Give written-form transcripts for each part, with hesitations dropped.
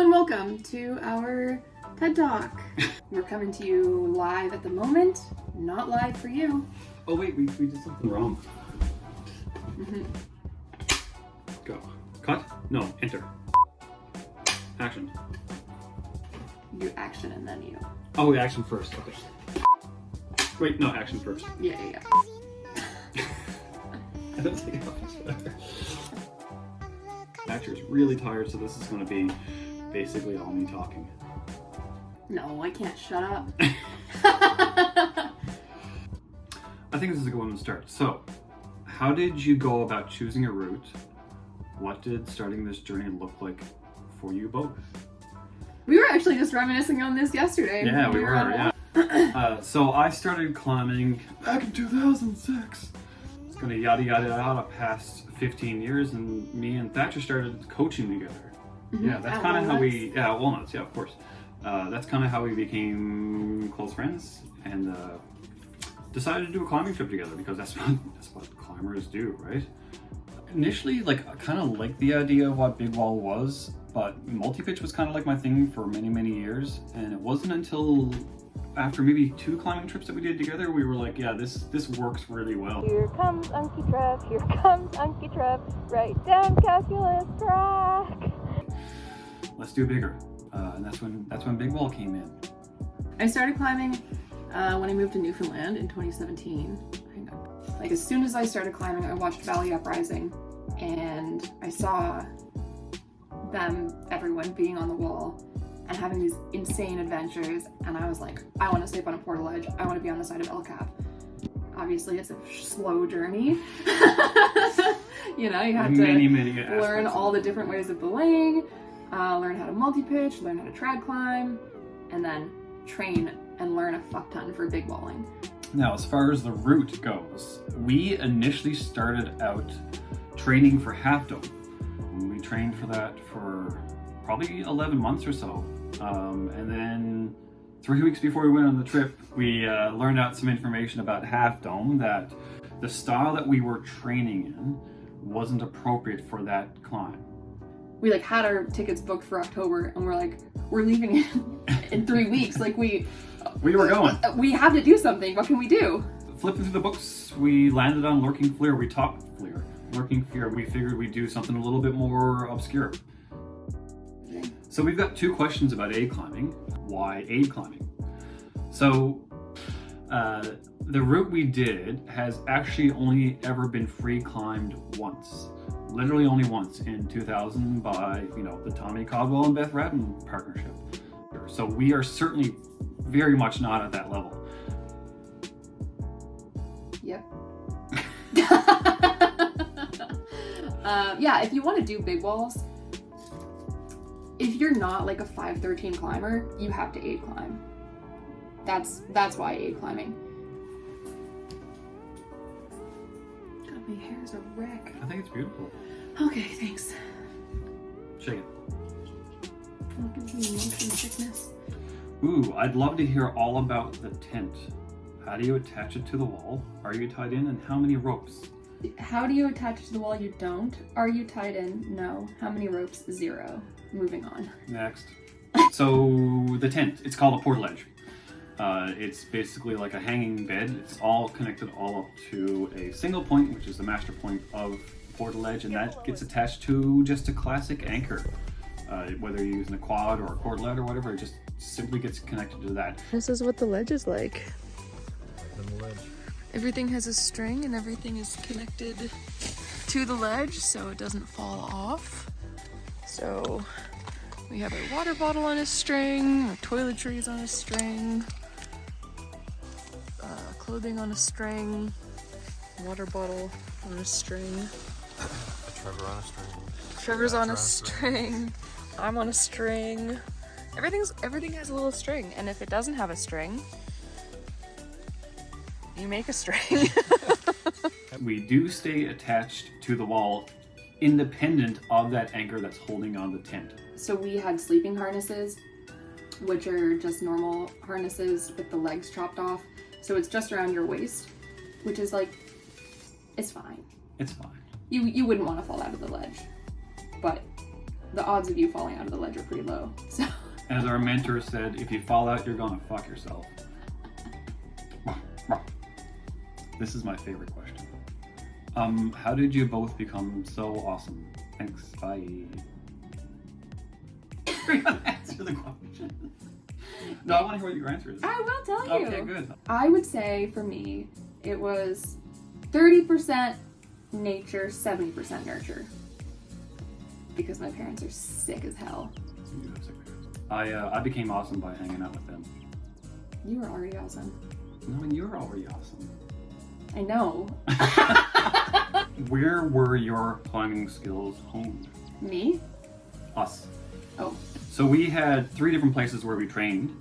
and welcome to our TED Talk. We're coming to you live at the moment, not live for you. Oh wait, we did something wrong. Go. Cut? No, enter. Action. You action and then you. Oh, action first, okay. Wait, no, action first. Yeah. I don't think that was better. Actor's really tired, so this is going to be basically all me talking. No, I can't shut up. I think this is a good one to start. So, how did you go about choosing a route? What did starting this journey look like for you both? We were actually just reminiscing on this yesterday. Yeah, we were, yeah. So I started climbing back in 2006. It's gonna yada yada past 15 years, and me and Thatcher started coaching together. Yeah, that's kind of how we, Walnuts, yeah, of course. That's kind of how we became close friends and decided to do a climbing trip together because that's what climbers do, right? Initially, I kind of liked the idea of what Big Wall was, but multi-pitch was kind of like my thing for many years, and it wasn't until after maybe 2 climbing trips that we did together, we were like, yeah, this works really well. Here comes Unky Trev, here comes Unky Trev, right down calculus track. Let's do bigger, and that's when Big Wall came in. I started climbing when I moved to Newfoundland in 2017. Like as soon as I started climbing, I watched Valley Uprising, and I saw everyone being on the wall and having these insane adventures, and I was like, I want to stay up on a portaledge. I want to be on the side of El Cap. Obviously, it's a slow journey. You know, you have to learn all the different ways of belaying, learn how to multi-pitch, learn how to trad climb, and then train and learn a fuck ton for big walling. Now, as far as the route goes, we initially started out training for Half Dome. We trained for that for probably 11 months or so. And then 3 weeks before we went on the trip, we learned out some information about Half Dome, that the style that we were training in wasn't appropriate for that climb. We had our tickets booked for October, and we're leaving in 3 weeks. We were going. We have to do something. What can we do? Flipping through the books, we landed on Lurking Flare. We topped Flare. Lurking Flare, we figured we'd do something a little bit more obscure. So we've got 2 questions about aid climbing. Why aid climbing? So the route we did has actually only ever been free climbed once. Literally only once, in 2000 by, the Tommy Caldwell and Beth Radden partnership. So we are certainly very much not at that level. Yep. Yeah, if you want to do big walls, if you're not like a 513 climber, you have to aid climb. That's why aid climbing. God, my hair's a wreck. I think it's beautiful. Okay, thanks. Shake it. It gives me motion sickness. Ooh, I'd love to hear all about the tent. How do you attach it to the wall? Are you tied in, and how many ropes? How do you attach it to the wall? You don't. Are you tied in? No. How many ropes? 0. Moving on. Next. So the tent, it's called a portaledge. It's basically like a hanging bed. It's all connected all up to a single point, which is the master point of the portaledge, and that gets attached to just a classic anchor. Whether you're using a quad or a cordlet or whatever, it just simply gets connected to that. This is what the ledge is like. Everything has a string and everything is connected to the ledge so it doesn't fall off. So we have our water bottle on a string, our toiletries on a string, clothing on a string, water bottle on a string. Trevor on a string. Trevor's on a string. I'm on a string. Everything has a little string, and if it doesn't have a string, you make a string. We do stay attached to the wall independent of that anchor that's holding on the tent. So we had sleeping harnesses, which are just normal harnesses with the legs chopped off. So it's just around your waist, which is it's fine. It's fine. You wouldn't want to fall out of the ledge, but the odds of you falling out of the ledge are pretty low. So, As our mentor said, if you fall out, you're gonna fuck yourself. This is my favorite question. How did you both become so awesome? Thanks, bye. We're gonna answer the question. No, I want to hear what your answer is. I will tell you. Okay, good. I would say for me, it was 30% nature, 70% nurture. Because my parents are sick as hell. You have sick parents. I became awesome by hanging out with them. You were already awesome. No, and you're already awesome. I know. Where were your climbing skills honed? Me? Us. Oh. So we had 3 different places where we trained.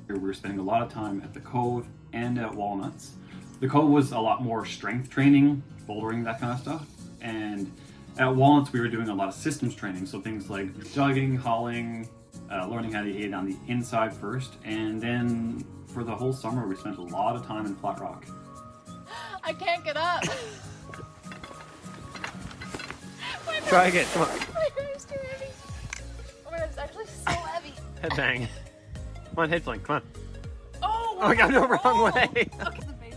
We were spending a lot of time at the Cove and at Walnuts. The Cove was a lot more strength training, bouldering, that kind of stuff. And at Walnuts, we were doing a lot of systems training. So things like jogging, hauling, learning how to eat on the inside first. And then for the whole summer, we spent a lot of time in Flat Rock. I can't get up. Try again, come on. My hair's too heavy. Oh my god, it's actually so heavy. Head bang. Come on, head flank, come on. Oh! Oh my god, no, wrong way. Okay, the base.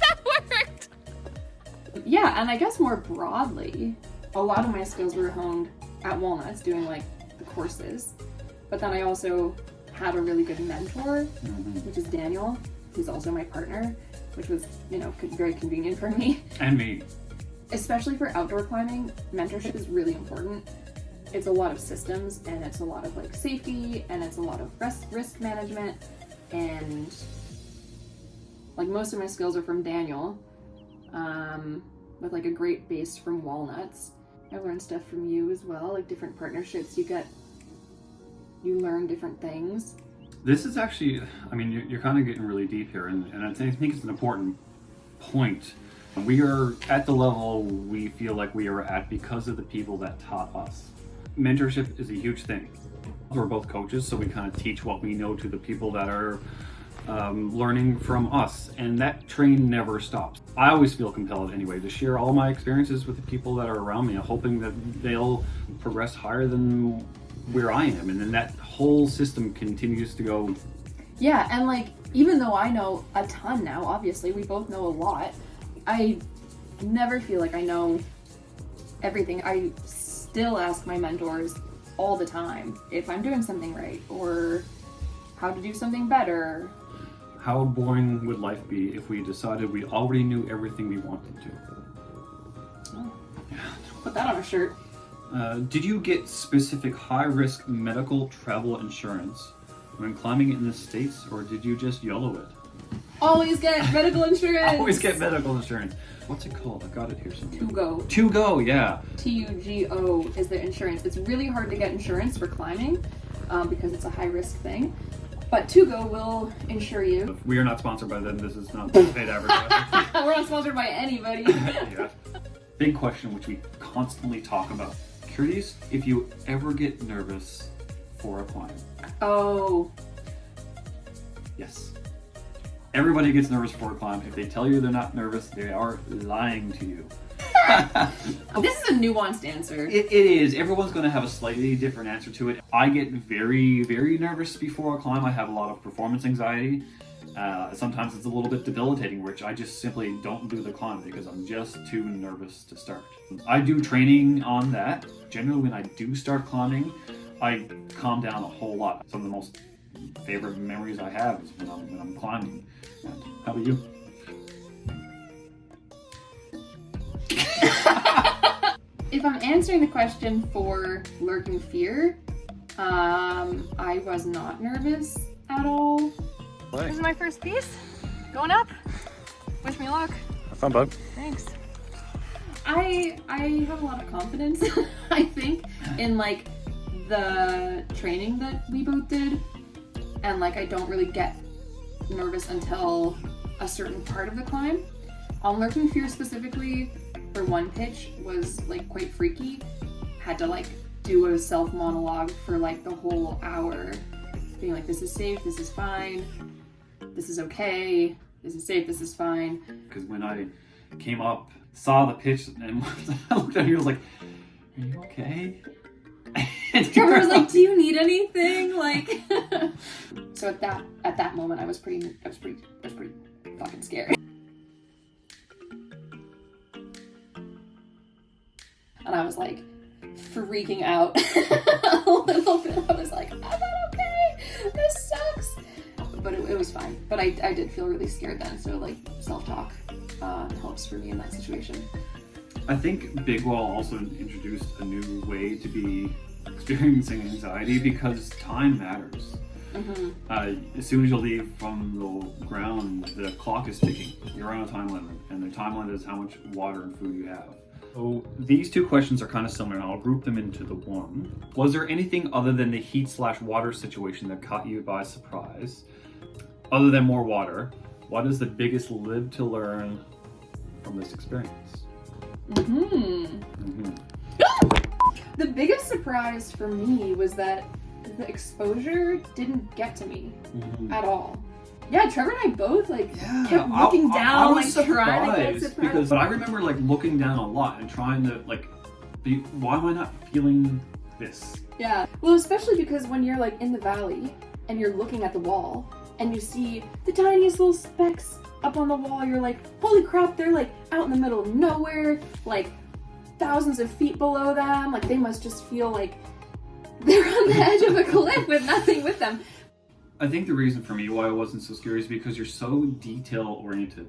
That worked! Yeah, and I guess more broadly, a lot of my skills were honed at Walnuts doing like the courses. But then I also had a really good mentor, which is Daniel, who's also my partner, which was, very convenient for me. And me. Especially for outdoor climbing, mentorship is really important. It's a lot of systems, and it's a lot of like safety, and it's a lot of risk management, and like most of my skills are from Daniel, with like a great base from Walnuts. I learned stuff from you as well, like different partnerships. You learn different things. This is actually, you're kind of getting really deep here, and I think it's an important point. We are at the level we feel like we are at because of the people that taught us. Mentorship is a huge thing. We're both coaches, so we kind of teach what we know to the people that are learning from us, and that train never stops. I always feel compelled anyway to share all my experiences with the people that are around me, hoping that they'll progress higher than where I am, and then that whole system continues to go. Yeah, and like, even though I know a ton now, obviously, we both know a lot, I never feel like I know everything. I still ask my mentors all the time if I'm doing something right, or how to do something better. How boring would life be if we decided we already knew everything we wanted to? Oh. Put that on a shirt. Did you get specific high-risk medical travel insurance when climbing in the States, or did you just YOLO it? Always get medical insurance! Always get medical insurance. What's it called? I got it here somewhere. Tugo. Tugo, yeah. Tugo is the insurance. It's really hard to get insurance for climbing because it's a high-risk thing. But Tugo will insure you. We are not sponsored by them. This is not paid advertising. We're not sponsored by anybody. Yeah. Big question, which we constantly talk about. Curious if you ever get nervous for a climb. Oh. Yes. Everybody gets nervous for a climb. If they tell you they're not nervous, they are lying to you. This is a nuanced answer. It is. Everyone's going to have a slightly different answer to it. I get very, very nervous before a climb. I have a lot of performance anxiety. Sometimes it's a little bit debilitating, which I just simply don't do the climb because I'm just too nervous to start. I do training on that. Generally, when I do start climbing, I calm down a whole lot. Some of the most favorite memories I have is when I'm climbing. And how about you? If I'm answering the question for lurking fear, I was not nervous at all. This is my first piece. Going up. Wish me luck. Have fun, bud. Thanks. I have a lot of confidence, I think, in like the training that we both did. And like I don't really get nervous until a certain part of the climb. On lurking fear specifically, for one pitch was like quite freaky. Had to like do a self monologue for like the whole hour, being like, this is safe, this is fine, this is okay, this is safe, this is fine. Because when I came up, saw the pitch, and I looked at you, I was like, Are you okay? Trevor was like, do you need anything? Like, so at that moment, I was pretty fucking scared. And I was like freaking out a little bit. I was like, I'm not okay. This sucks. But it was fine. But I did feel really scared then. So like self-talk helps for me in that situation. I think Big Wall also introduced a new way to be experiencing anxiety because time matters. Mm-hmm. As soon as you leave from the ground, the clock is ticking. You're on a time limit, and the time limit is how much water and food you have. So these two questions are kind of similar, and I'll group them into the one. Was there anything other than the heat/water situation that caught you by surprise? Other than more water, what is the biggest live to learn from this experience? The biggest surprise for me was that the exposure didn't get to me at all. Yeah, Trevor and I both kept looking down, I was trying to get surprised. Because I remember looking down a lot and trying to be, why am I not feeling this? Yeah, well, especially because when you're in the valley and you're looking at the wall and you see the tiniest little specks up on the wall, you're like, holy crap, they're out in the middle of nowhere, thousands of feet below them. They must just feel like they're on the edge of a cliff with nothing with them. I think the reason for me why I wasn't so scared is because you're so detail oriented.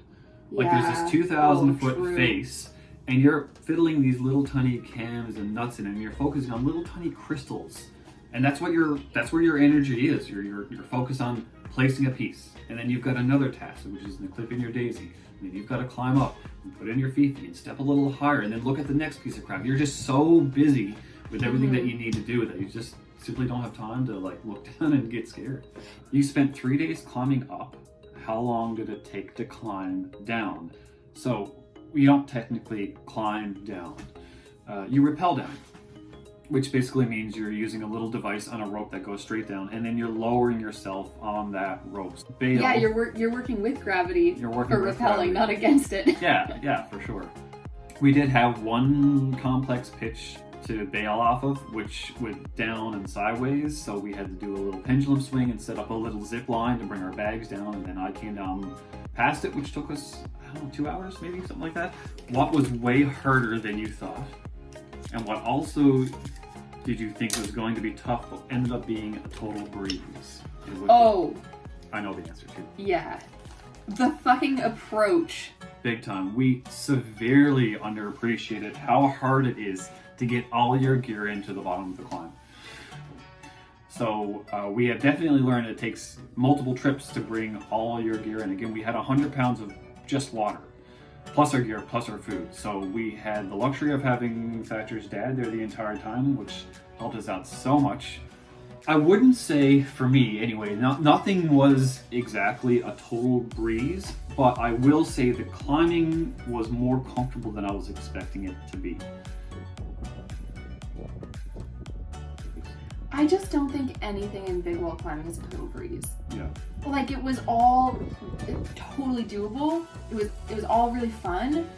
There's this 2,000 foot face, and you're fiddling these little tiny cams and nuts in it, and you're focusing on little tiny crystals, and that's where your energy is. You're focused on placing a piece, and then you've got another task, which is the clip in your daisy, and then you've got to climb up and put in your feet and step a little higher, and then look at the next piece of crap. You're just so busy with everything that you need to do that you just simply don't have time to look down and get scared. You spent 3 days climbing up. How long did it take to climb down? So you don't technically climb down. You rappel down, which basically means you're using a little device on a rope that goes straight down, and then you're lowering yourself on that rope. Bail. Yeah, you're working with gravity. You're working for with rappelling, gravity. not against it. Yeah, for sure. We did have one complex pitch to bail off of, which went down and sideways, so we had to do a little pendulum swing and set up a little zip line to bring our bags down, and then I came down past it, which took us, 2 hours, maybe, something like that. What was way harder than you thought, and what also did you think was going to be tough, but ended up being a total breeze? I know the answer too. Yeah. The fucking approach. Big time. We severely underappreciated how hard it is to get all your gear into the bottom of the climb. So we have definitely learned it takes multiple trips to bring all your gear in. Again, we had 100 pounds of just water, plus our gear, plus our food. So we had the luxury of having Thatcher's dad there the entire time, which helped us out so much. I wouldn't say, for me anyway, nothing was exactly a total breeze, but I will say the climbing was more comfortable than I was expecting it to be. I just don't think anything in big wall climbing is a total breeze. Yeah. It was all totally doable. It was all really fun.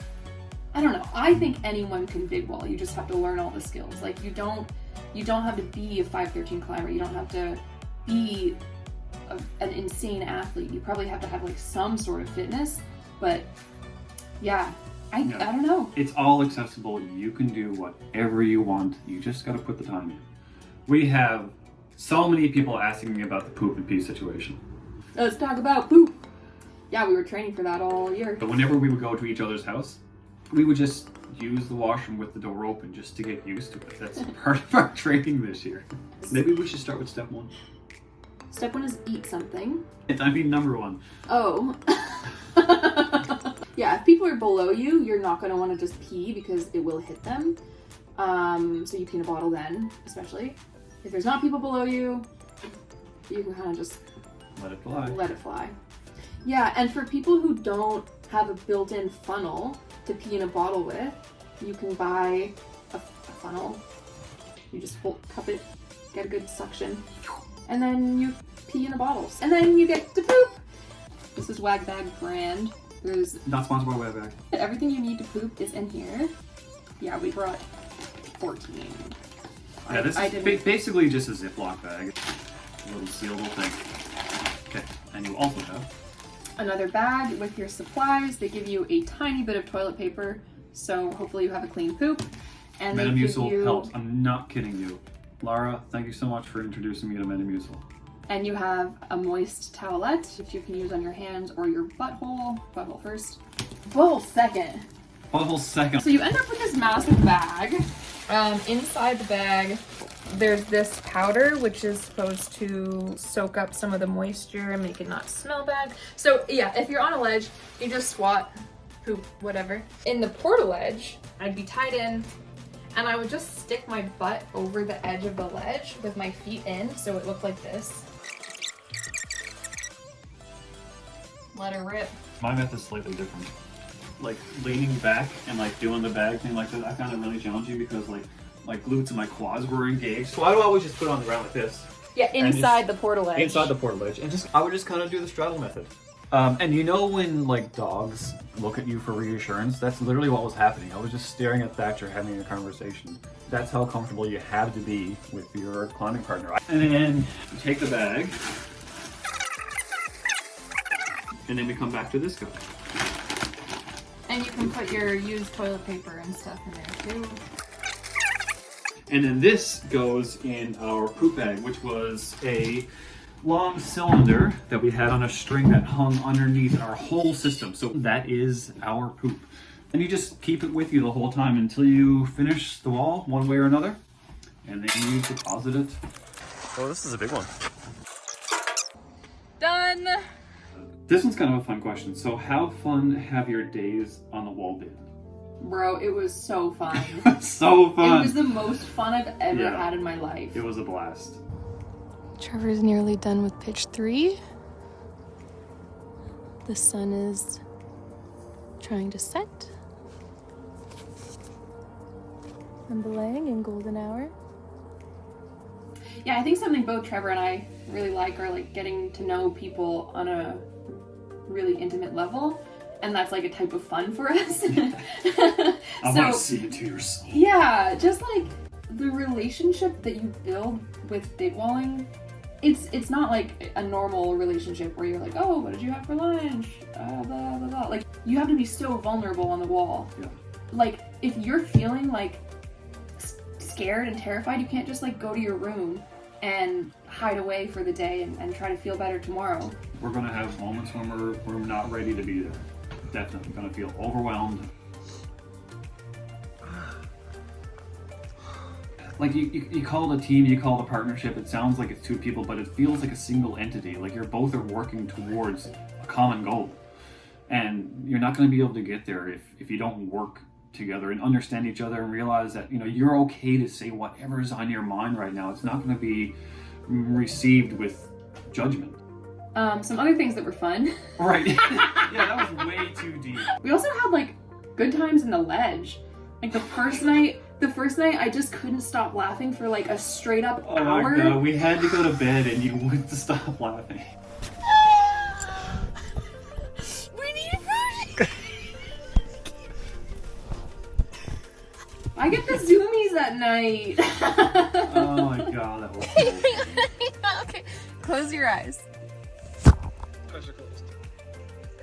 I don't know. I think anyone can big wall. You just have to learn all the skills. You don't have to be a 5'13" climber. You don't have to be an insane athlete. You probably have to have some sort of fitness. But yeah, I don't know. It's all accessible. You can do whatever you want. You just got to put the time in. We have so many people asking me about the poop and pee situation. Let's talk about poop. Yeah, we were training for that all year. But whenever we would go to each other's house, we would just use the washroom with the door open just to get used to it. That's part of our training this year. Maybe we should start with step 1. Step 1 is eat something. I mean number 1. Oh. Yeah, if people are below you, you're not going to want to just pee because it will hit them. So you pee in a bottle then, especially. If there's not people below you, you can kind of just let it fly. Let it fly. Yeah, and for people who don't have a built-in funnel to pee in a bottle with, you can buy a funnel. You just cup it, get a good suction, and then you pee in a bottle. And then you get to poop. This is Wag Bag brand. There's not sponsored by Wag Bag. everything you need to poop is in here. Yeah, we brought 14. Yeah, this I is didn't- basically just a Ziploc bag. A little sealable thing. Okay, and you also have Another bag with your supplies. They give you a tiny bit of toilet paper, so hopefully you have a clean poop. And they give Metamucil you, helps. I'm not kidding you. Lara, thank you so much for introducing me to Metamucil. and you have a moist towelette, which you can use on your hands or your butthole. Butthole first. Butthole second. Butthole second. So you end up with this massive bag. Inside the bag, there's this powder, which is supposed to soak up some of the moisture and make it not smell bad. So yeah, if you're on a ledge, you just squat, poop, whatever. In the portaledge, I'd be tied in, and I would just stick my butt over the edge of the ledge with my feet in, so it looked like this. Let her rip. My method's slightly different. Like leaning back and like doing the bag thing like that, I found it really challenging because like my glutes and my quads were engaged. So I would always just put it on the ground like this. Yeah, inside the portaledge. Inside the portaledge. And I would just kind of do the straddle method. And you know when like dogs look at you for reassurance? That's literally what was happening. I was just staring at Thatcher having a conversation. That's how comfortable you have to be with your climbing partner. And then you take the bag, and then we come back to this guy. And you can put your used toilet paper and stuff in there too. And then this goes in our poop bag, which was a long cylinder that we had on a string that hung underneath our whole system. So that is our poop. And you just keep it with you the whole time until you finish the wall one way or another. And then you deposit it. Oh, this is a big one. Done! This one's kind of a fun question. So how fun have your days on the wall been? Bro, it was so fun. So fun! It was the most fun I've ever Yeah. had in my life. It was a blast. Trevor's nearly done with pitch 3. The sun is trying to set. I'm belaying in golden hour. Yeah, I think something both Trevor and I really like are like getting to know people on a really intimate level. And that's like a type of fun for us. I want to see it to yourself. Yeah, just like the relationship that you build with big walling, it's not like a normal relationship where you're like, oh, what did you have for lunch? Blah, blah, blah. Like, you have to be so vulnerable on the wall. Yeah. Like, if you're feeling like scared and terrified, you can't just like go to your room and hide away for the day and try to feel better tomorrow. We're gonna have moments when we're not ready to be there. Definitely gonna feel overwhelmed. Like you call it a team, you call it a partnership, it sounds like it's two people, but it feels like a single entity. Like you're both are working towards a common goal. And you're not gonna be able to get there if you don't work together and understand each other and realize that, you know, you're okay to say whatever's on your mind right now. It's not gonna be received with judgment. Some other things that were fun. Right. Yeah, that was way too deep. We also had like good times in the ledge. Like the first night I just couldn't stop laughing for like a straight up Oh hour. my god, we had to go to bed and you wouldn't stop laughing. We need food! I get the zoomies at night. Oh my god, that was cool. Okay, close your eyes.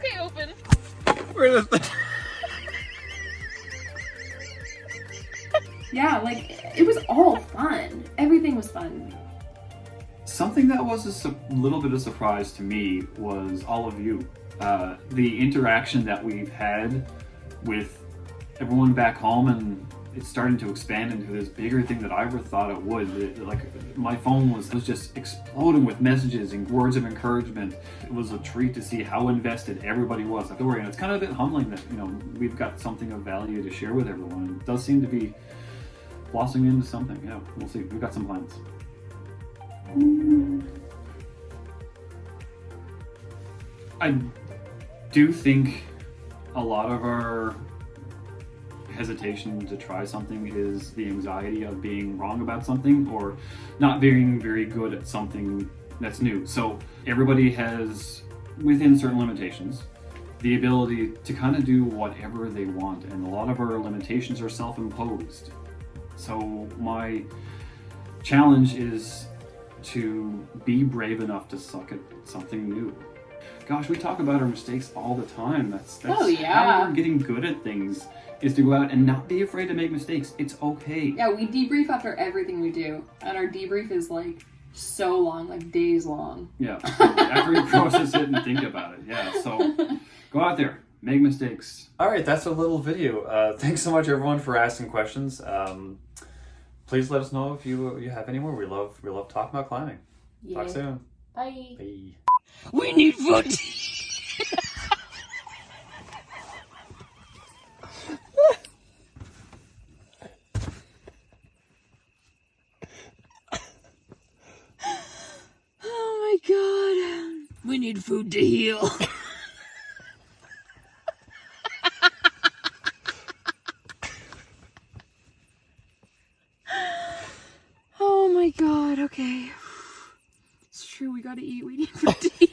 Okay, open. Where is the... Yeah, like it was all fun. Everything was fun. Something that was a little bit of surprise to me was all of you. The interaction that we've had with everyone back home, and it's starting to expand into this bigger thing that I ever thought it would. Like my phone was just exploding with messages and words of encouragement. It was a treat to see how invested everybody was. And it's kind of a bit humbling that, you know, we've got something of value to share with everyone. It does seem to be blossoming into something. Yeah, we'll see. We've got some plans. I do think a lot of our hesitation to try something is the anxiety of being wrong about something or not being very good at something that's new. So everybody has, within certain limitations, the ability to kind of do whatever they want, and a lot of our limitations are self-imposed. So my challenge is to be brave enough to suck at something new. Gosh, we talk about our mistakes all the time. That's Oh, yeah. how we're getting good at things, is to go out and not be afraid to make mistakes. It's okay. Yeah, we debrief after everything we do, and our debrief is like so long, like days long. Yeah. After you process it and think about it. Yeah. So go out there, make mistakes. All right, that's a little video. Thanks so much, everyone, for asking questions. Please let us know if you have any more. We love talking about climbing. Yeah. Talk soon. Bye. Bye. We need food. Oh my god. We need food to heal. Oh my god, okay. It's true, we gotta eat. We need food to eat.